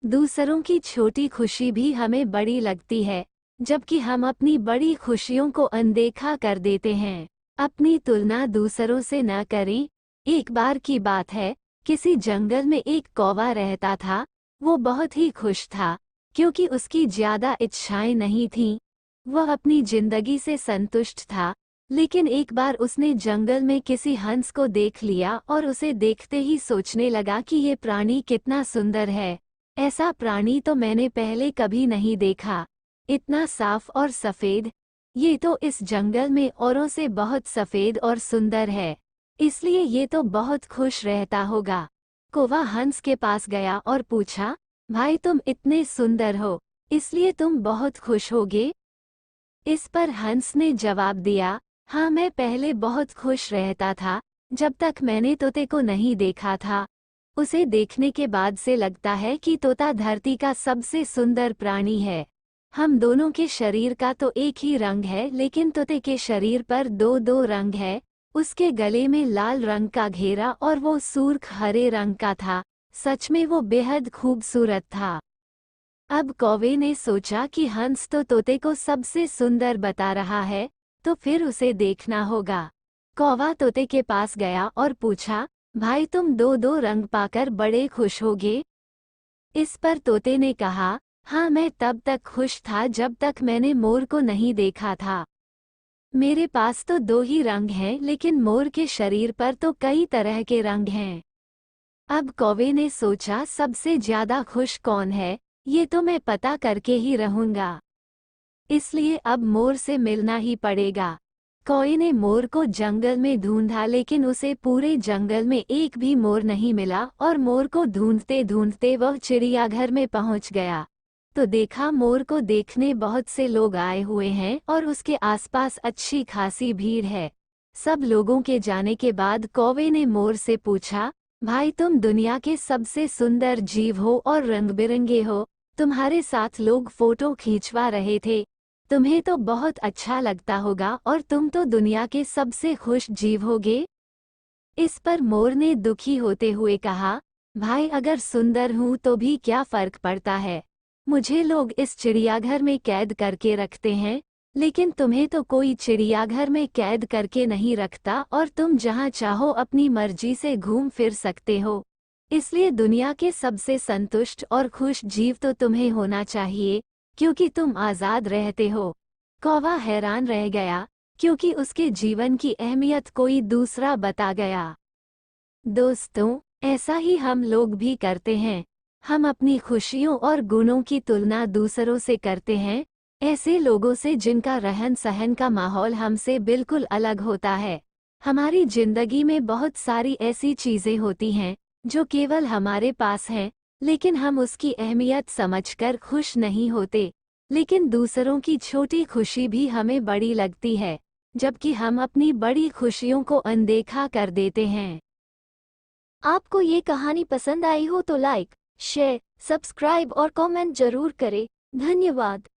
दूसरों की छोटी खुशी भी हमें बड़ी लगती है, जबकि हम अपनी बड़ी खुशियों को अनदेखा कर देते हैं। अपनी तुलना दूसरों से न करें। एक बार की बात है, किसी जंगल में एक कौवा रहता था। वो बहुत ही खुश था, क्योंकि उसकी ज्यादा इच्छाएं नहीं थीं। वह अपनी जिंदगी से संतुष्ट था। लेकिन एक बार उसने जंगल में किसी हंस को देख लिया और उसे देखते ही सोचने लगा कि ये प्राणी कितना सुंदर है। ऐसा प्राणी तो मैंने पहले कभी नहीं देखा। इतना साफ और सफेद। ये तो इस जंगल में औरों से बहुत सफेद और सुंदर है, इसलिए ये तो बहुत खुश रहता होगा। कौवा हंस के पास गया और पूछा, भाई तुम इतने सुंदर हो, इसलिए तुम बहुत खुश होगे? इस पर हंस ने जवाब दिया, हाँ मैं पहले बहुत खुश रहता था, जब तक मैंने तोते को नहीं देखा था। उसे देखने के बाद से लगता है कि तोता धरती का सबसे सुंदर प्राणी है। हम दोनों के शरीर का तो एक ही रंग है, लेकिन तोते के शरीर पर दो दो रंग है। उसके गले में लाल रंग का घेरा और वो सुर्ख हरे रंग का था। सच में वो बेहद खूबसूरत था। अब कौवे ने सोचा कि हंस तो तोते को सबसे सुंदर बता रहा है, तो फिर उसे देखना होगा। कौवा तोते के पास गया और पूछा, भाई तुम दो दो रंग पाकर बड़े खुश होगे? इस पर तोते ने कहा, हाँ मैं तब तक खुश था जब तक मैंने मोर को नहीं देखा था। मेरे पास तो दो ही रंग हैं, लेकिन मोर के शरीर पर तो कई तरह के रंग हैं। अब कौवे ने सोचा, सबसे ज्यादा खुश कौन है, ये तो मैं पता करके ही रहूंगा। इसलिए अब मोर से मिलना ही पड़ेगा। कौवे ने मोर को जंगल में ढूंढा, लेकिन उसे पूरे जंगल में एक भी मोर नहीं मिला और मोर को ढूंढते ढूंढते वह चिड़ियाघर में पहुंच गया। तो देखा, मोर को देखने बहुत से लोग आए हुए हैं और उसके आसपास अच्छी खासी भीड़ है। सब लोगों के जाने के बाद कौवे ने मोर से पूछा, भाई तुम दुनिया के सबसे सुंदर जीव हो और रंग बिरंगे हो। तुम्हारे साथ लोग फोटो खींचवा रहे थे। तुम्हें तो बहुत अच्छा लगता होगा और तुम तो दुनिया के सबसे खुश जीव होगे। इस पर मोर ने दुखी होते हुए कहा, भाई अगर सुंदर हूं तो भी क्या फर्क पड़ता है। मुझे लोग इस चिड़ियाघर में कैद करके रखते हैं, लेकिन तुम्हें तो कोई चिड़ियाघर में कैद करके नहीं रखता और तुम जहां चाहो अपनी मर्जी से घूम फिर सकते हो। इसलिए दुनिया के सबसे संतुष्ट और खुश जीव तो तुम्हें होना चाहिए, क्योंकि तुम आज़ाद रहते हो। कौवा हैरान रह गया, क्योंकि उसके जीवन की अहमियत कोई दूसरा बता गया। दोस्तों, ऐसा ही हम लोग भी करते हैं। हम अपनी खुशियों और गुणों की तुलना दूसरों से करते हैं, ऐसे लोगों से जिनका रहन सहन का माहौल हमसे बिल्कुल अलग होता है। हमारी जिंदगी में बहुत सारी ऐसी चीजें होती हैं जो केवल हमारे पास हैं, लेकिन हम उसकी अहमियत समझकर खुश नहीं होते। लेकिन दूसरों की छोटी खुशी भी हमें बड़ी लगती है, जबकि हम अपनी बड़ी खुशियों को अनदेखा कर देते हैं। आपको ये कहानी पसंद आई हो तो लाइक, शेयर, सब्सक्राइब और कमेंट जरूर करें। धन्यवाद।